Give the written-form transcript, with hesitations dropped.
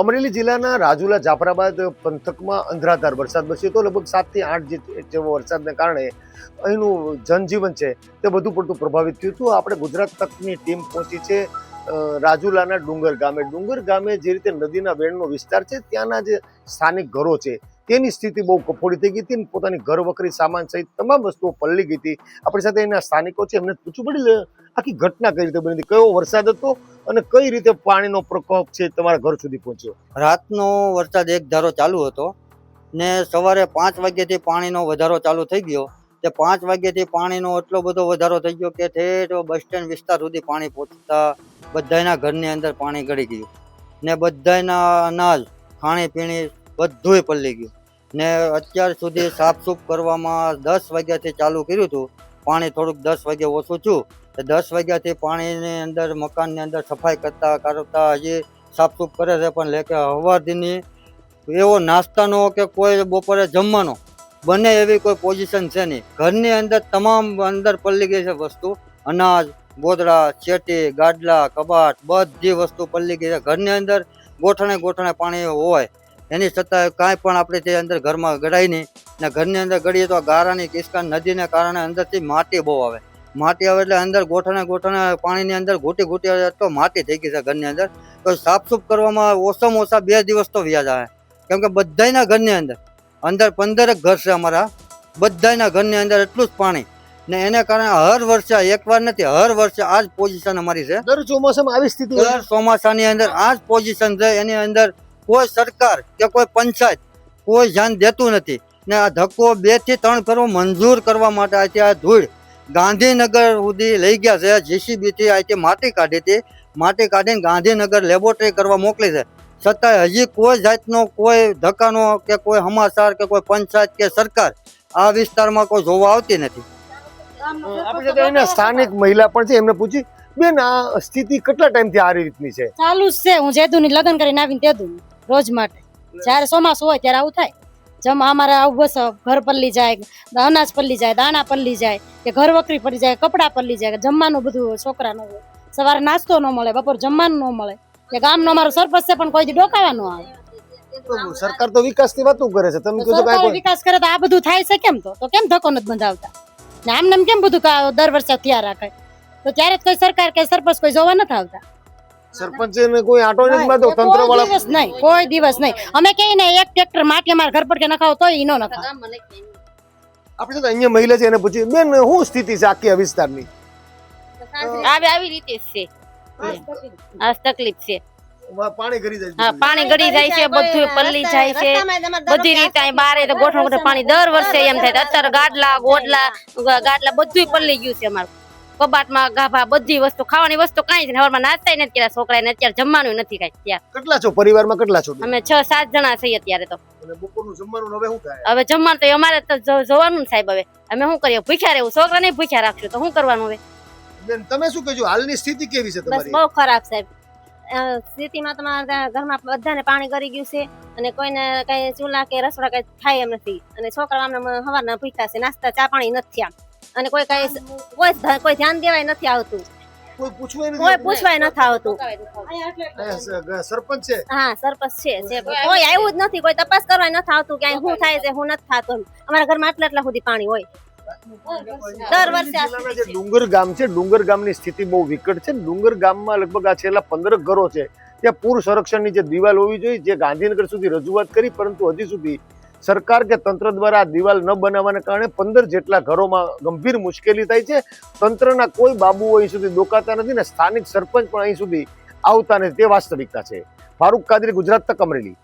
અમરેલી જિલ્લાના રાજુલા જાફરાબાદ પંથકમાં અંધરાધાર વરસાદ વરસ્યો હતો. લગભગ 7 થી 8 જેવો વરસાદને કારણે અહીંનું જનજીવન છે તે વધુ પડતું પ્રભાવિત થયું હતું. આપણે ગુજરાત તકની ટીમ પહોંચી છે રાજુલાના ડુંગર ગામે જે રીતે નદીના વેણનો વિસ્તાર છે ત્યાંના જે સ્થાનિક ઘરો છે તેની સ્થિતિ બહુ કફોડી થઈ ગઈ હતી. પોતાની ઘર વખરી સામાન સહિત તમામ વસ્તુઓ પલળી ગઈ હતી. આપણી સાથે એના સ્થાનિકો છે, એમને પૂછવું પડ્યું આખી ઘટના કઈ રીતે બની હતી, કયો વરસાદ હતો અને કઈ રીતે પાણીનો પ્રકોપ છે તમારા ઘર સુધી પહોંચ્યો. રાતનો વરસાદ એક ધારો ચાલુ હતો ને સવારે 5 વાગ્યાથી પાણીનો વધારો ચાલુ થઈ ગયો. તે 5 વાગ્યાથી પાણીનો એટલો બધો વધારો થઈ ગયો કે ઠેઠ બસ સ્ટેન્ડ વિસ્તાર સુધી પાણી પહોંચતા બધાના ઘરની અંદર પાણી ગળી ગયું ને બધાના અનાજ ખાણીપીણી બધુંય પલળી ગયું ને અત્યાર સુધી સાફસૂફ કરવામાં 10 વાગ્યાથી ચાલુ કર્યું હતું. પાણી થોડુંક 10 વાગે ઓછું થયું. 10 વાગ્યાથી પાણીની અંદર મકાનની અંદર સફાઈ કરતા હજી સાફસૂફ કરે છે, પણ લેકે હવારથી એવો નાસ્તાનો કે કોઈ બપોરે જમવાનો બને એવી કોઈ પોઝિશન છે નહીં. ઘરની અંદર તમામ અંદર પલળી ગઈ છે વસ્તુ, અનાજ, ગોદડા, ચેટી, ગાડલા, કબાટ બધી વસ્તુ પલળી ગઈ છે. ઘરની અંદર ગોઠણે પાણી હોય એની છતાં કાંઈ પણ આપણે તે અંદર ઘરમાં ગળાય નહીં ને ઘરની અંદર ગળીએ તો ગારાની કિસ્કાન નદીને કારણે અંદરથી માટી બહુ આવે. માટી આવે એટલે અંદર ગોઠણે પાણીની અંદર ઘૂટી તો માટી થઈ ગઈ છે ઘરની અંદર. તો સાફસૂફ કરવામાં ઓછામાં ઓછા 2 દિવસ તો વ્યાજ આવે, કેમ કે બધાના ઘરની અંદર 15 ઘર છે અમારા, બધાના ઘરની અંદર એટલું જ પાણી ને એને કારણે હર વર્ષે એકવાર નથી, હર વર્ષે આ જ પોઝિશન અમારી છે. દર ચોમાસામાં આવી સ્થિતિ દર ચોમાસાની અંદર આ જ પોઝિશન છે. એની અંદર કોઈ સરકાર કે કોઈ પંચાયત કોઈ ધ્યાન દેતું નથી ને આ ધક્કો 2 થી 3 ઘરો મંજૂર કરવા માટે અહીંથી આ ધૂળ ગાંધીનગર સુધી લઈ ગયા છે. JCB થી અહીંથી માટી કાઢી હતી, માટી કાઢીને ગાંધીનગર લેબોરેટરી કરવા મોકલી છે. છતાંય હજી કોઈ જાતનો કોઈ ધક્કાનો કે કોઈ સમાચાર કે કોઈ પંચાયત કે સરકાર આ વિસ્તારમાં કોઈ જોવા આવતી નથી. આપણી સાથે એના સ્થાનિક મહિલા પણ છે, એમને પૂછી બેન આ સ્થિતિ કેટલા ટાઈમથી આ રીતની છે? ચાલુ જ છે. હું જેદુની લગ્ન કરીને આવીને તેદુની રોજ માટે જ્યારે ચોમાસું હોય ત્યારે આવું થાય. અમારે આવું બસ ઘર પલ્લી જાય, અનાજ પલ્લી જાય, દાણા પલ્લી જાય કે ઘર વકરી પડી જાય, કપડા પલ્લી જાય, જમવાનું બધું છોકરાનું હોય, સવારે નાસ્તો ન મળે, બપોર જમવાનું ન મળે. કે ગામનો અમારો સરપંચ છે પણ કોઈ દી ડોકાવા ન આવે. સરકાર તો વિકાસની વાતો કરે છે, તમે કીધું સરકાર વિકાસ કરે તો આ બધું થાય છે કેમ? તો કેમ ધક્કો નથી બંધાવતા ને આમને કેમ બધું દર વર્ષે તૈયાર રાખે? તો ત્યારે કોઈ સરકાર કે સરપંચ કોઈ જોવા નથી આવતા. સરપંચ ને કોઈ આટો નથી મારતો, તંત્ર વાળા દિવસ નહીં, કોઈ દિવસ નહીં. અમે કહીએ ને એક ટ્રેક્ટર માટી અમારા ઘર પર કે નખાવો તો ઈ નો નખાવ. આપણે તો અહીંયા મહિલા છે એને પૂછ્યું બેન શું સ્થિતિ છે આખી આ વિસ્તારની? આવી રીતે છે, આ તકલીફ છે. પાણી ગળી જાય, હા પાણી ગળી જાય છે, બધું પલ્લી જાય છે, બધી રીતે અહીં બારે તો ગોઠણ પાણી દર વર્ષે એમ થાય. અત્યારે ગાડલા બધું પલ્લી ગયું છે. અમારું કબાટમાં ગાભા બધી વસ્તુ, ખાવાની વસ્તુ કાંઈ જ હવારમાં નાસ્તા નથી કર્યા છોકરાને, અત્યારે જમવાનું નથી કાંઈ. ત્યાં કેટલા છો પરિવારમાં, કેટલા છો? અમે 6-7 જણા છીએ અત્યારે. તો બપોરનું જમવાનું હવે શું થાય? હવે જમવાનું તો અમારે તો જોવાનું ને સાહેબ. હવે અમે શું કરીએ? ભૂખ્યા રહેવું, છોકરાને ભૂખ્યા રાખશું તો શું કરવાનું? હવે બેન તમે શું કહેજો, હાલની સ્થિતિ કેવી છે બસ તમારી? બહુ ખરાબ સાહેબ. સ્થિતિમાં તમારા ઘરમાં બધાને પાણી ગળી ગયું છે અને કોઈને કઈ ચૂલા કે રસોડા કઈ થાય એમ નથી. અને છોકરા આમને હવારના ભૂખ્યા છે, નાસ્તા ચા પાણી નથી થયા અને કોઈ ધ્યાન દેવાય નથી આવતું, કોઈ પૂછવાય નથી આવતું. સરપંચ છે? હા સરપંચ છે, કોઈ આવ્યું જ નથી, કોઈ તપાસ કરવા નથી આવતું કે શું થાય છે શું નથી થતું. અમારા ઘરમાં આટલા સુધી પાણી હોય દર વર્ષે. જે ડુંગર ગામ છે, ડુંગર ગામની સ્થિતિ બહુ વિકટ છે. ડુંગર ગામમાં લગભગ આ છેલ્લા 15 ઘરો છે ત્યાં પૂર સંરક્ષણની જે દિવાલ હોવી જોઈએ, જે ગાંધીનગર સુધી રજૂઆત કરી, પરંતુ હજી સુધી સરકાર કે તંત્ર દ્વારા આ દિવાલ ન બનાવવાને કારણે 15 જેટલા ઘરોમાં ગંભીર મુશ્કેલી થાય છે. તંત્રના કોઈ બાબુઓ અહીં સુધી ડોકાતા નથી ને સ્થાનિક સરપંચ પણ અહીં સુધી આવતા નથી. તે વાસ્તવિકતા છે. ફારૂક કાદરી, ગુજરાત તક, અમરેલી.